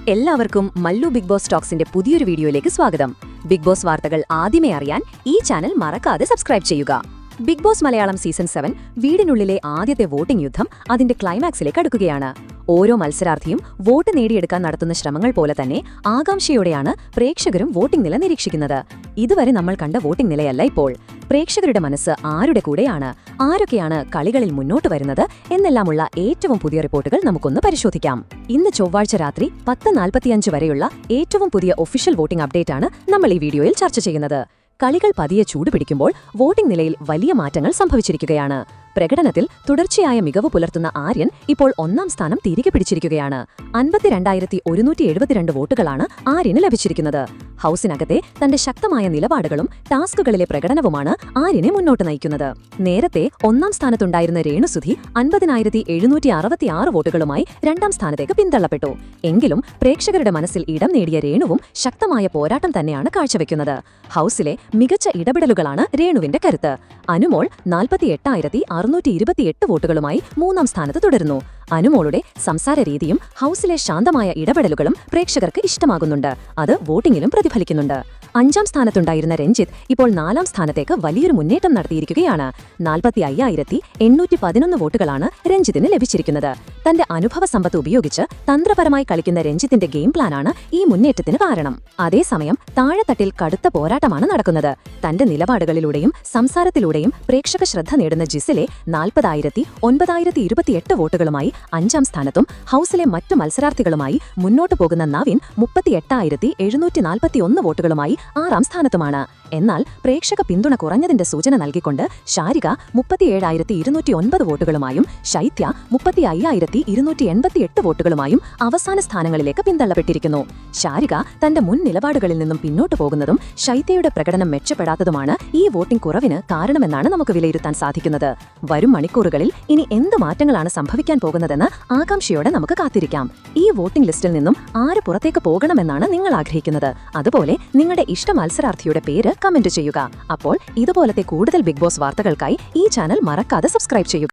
എല്ലാവർക്കും Mallu big boss ടോക്സിന്റെ പുതിയൊരു വീഡിയോയിലേക്ക് സ്വാഗതം. ബിഗ് ബോസ് വാർത്തകൾ ആദ്യമേ അറിയാൻ ഈ ചാനൽ മറക്കാതെ സബ്സ്ക്രൈബ് ചെയ്യുക. ബിഗ് ബോസ് മലയാളം സീസൺ 7 വീടിനുള്ളിലെ ആദ്യത്തെ വോട്ടിംഗ് യുദ്ധം അതിന്റെ ക്ലൈമാക്സിലേക്ക് അടുക്കുകയാണ്. ഓരോ മത്സരാർത്ഥിയും വോട്ട് നേടിയെടുക്കാൻ നടത്തുന്ന ശ്രമങ്ങൾ പോലെ തന്നെ ആകാംക്ഷയോടെയാണ് പ്രേക്ഷകരും വോട്ടിംഗ് നില നിരീക്ഷിക്കുന്നത്. ഇതുവരെ നമ്മൾ കണ്ട വോട്ടിംഗ് നിലയല്ല ഇപ്പോൾ. പ്രേക്ഷകരുടെ മനസ്സ് ആരുടെ കൂടെയാണ്, ആരൊക്കെയാണ് കളികളിൽ മുന്നോട്ട് വരുന്നത് എന്നെല്ലാമുള്ള ഏറ്റവും പുതിയ റിപ്പോർട്ടുകൾ നമുക്കൊന്ന് പരിശോധിക്കാം. ഇന്ന് ചൊവ്വാഴ്ച രാത്രി 10:45 വരെയുള്ള ഏറ്റവും പുതിയ ഒഫീഷ്യൽ വോട്ടിംഗ് അപ്ഡേറ്റാണ് നമ്മൾ ഈ വീഡിയോയിൽ ചർച്ച ചെയ്യുന്നത്. കളികൾ പതിയെ ചൂടുപിടിക്കുമ്പോൾ വോട്ടിംഗ് നിലയിൽ വലിയ മാറ്റങ്ങൾ സംഭവിച്ചിരിക്കുകയാണ്. പ്രകടനത്തിൽ തുടർച്ചയായ മികവ് പുലർത്തുന്ന ആര്യൻ ഇപ്പോൾ ഒന്നാം സ്ഥാനം തിരികെ പിടിച്ചിരിക്കുകയാണ്. 52,172 വോട്ടുകളാണ് ആര്യന് ലഭിച്ചിരിക്കുന്നത്. ഹൌസിനകത്തെ തന്റെ ശക്തമായ നിലപാടുകളും ടാസ്കുകളിലെ പ്രകടനവുമാണ് ആര്യനെ മുന്നോട്ട് നയിക്കുന്നത്. നേരത്തെ ഒന്നാം സ്ഥാനത്തുണ്ടായിരുന്ന രേണുസുധി 50,766 വോട്ടുകളുമായി രണ്ടാം സ്ഥാനത്തേക്ക് പിന്തള്ളപ്പെട്ടു. എങ്കിലും പ്രേക്ഷകരുടെ മനസ്സിൽ ഇടം നേടിയ രേണുവും ശക്തമായ പോരാട്ടം തന്നെയാണ് കാഴ്ചവെക്കുന്നത്. ഹൌസിലെ മികച്ച ഇടപെടലുകളാണ് രേണുവിന്റെ കരുത്ത്. അനുമോൾ 48,628 വോട്ടുകളുമായി മൂന്നാം സ്ഥാനത്ത് തുടരുന്നു. അനുമോളുടെ സംസാര രീതിയും ഹൌസിലെ ശാന്തമായ ഇടപെടലുകളും പ്രേക്ഷകർക്ക് ഇഷ്ടമാകുന്നുണ്ട്. അത് വോട്ടിംഗിലും പ്രതിഫലിക്കുന്നുണ്ട്. അഞ്ചാം സ്ഥാനത്തുണ്ടായിരുന്ന രഞ്ജിത്ത് ഇപ്പോൾ 4ാം സ്ഥാനത്തേക്ക് വലിയൊരു മുന്നേറ്റം നടത്തിയിരിക്കുകയാണ്. 45,811 വോട്ടുകളാണ് രഞ്ജിത്തിന് ലഭിച്ചിരിക്കുന്നത്. തന്റെ അനുഭവ സമ്പത്ത് ഉപയോഗിച്ച് തന്ത്രപരമായി കളിക്കുന്ന രഞ്ജിത്തിന്റെ ഗെയിം പ്ലാനാണ് ഈ മുന്നേറ്റത്തിന് കാരണം. അതേസമയം താഴെത്തട്ടിൽ കടുത്ത പോരാട്ടമാണ് നടക്കുന്നത്. തന്റെ നിലപാടുകളിലൂടെയും സംസാരത്തിലൂടെയും പ്രേക്ഷക ശ്രദ്ധ നേടുന്ന ജിസിലെ 40,928 വോട്ടുകളുമായി 5ാം സ്ഥാനത്തും ഹൌസിലെ മറ്റു മത്സരാർത്ഥികളുമായി മുന്നോട്ടു പോകുന്ന നവീൻ 38,741 വോട്ടുകളുമായി 6ാം സ്ഥാനത്തുമാണ്. എന്നാൽ പ്രേക്ഷക പിന്തുണ കുറഞ്ഞതിന്റെ സൂചന നൽകിക്കൊണ്ട് ശാരിക 37,209 വോട്ടുകളുമായും ശൈത്യ 35,288 വോട്ടുകളുമായും അവസാന സ്ഥാനങ്ങളിലേക്ക് പിന്തള്ളപ്പെട്ടിരിക്കുന്നു. ശാരിക തന്റെ മുൻ നിലപാടുകളിൽ നിന്നും പിന്നോട്ടു പോകുന്നതും ശൈത്യയുടെ പ്രകടനം മെച്ചപ്പെടാത്തതുമാണ് ഈ വോട്ടിംഗ് കുറവിന് കാരണമെന്നാണ് നമുക്ക് വിലയിരുത്താൻ സാധിക്കുന്നത്. വരും മണിക്കൂറുകളിൽ ഇനി എന്ത് മാറ്റങ്ങളാണ് സംഭവിക്കാൻ പോകുന്നതെന്ന് ആകാംക്ഷയോടെ നമുക്ക് കാത്തിരിക്കാം. ഈ വോട്ടിംഗ് ലിസ്റ്റിൽ നിന്നും ആര് പുറത്തേക്ക് പോകണമെന്നാണ് നിങ്ങൾ ആഗ്രഹിക്കുന്നത്? അതുപോലെ നിങ്ങളുടെ ഇഷ്ട മത്സരാർത്ഥിയുടെ പേര് കമന്റ് ചെയ്യുക. അപ്പോൾ ഇതുപോലത്തെ കൂടുതൽ ബിഗ് ബോസ് വാർത്തകൾക്കായി ഈ ചാനൽ മറക്കാതെ സബ്സ്ക്രൈബ് ചെയ്യുക.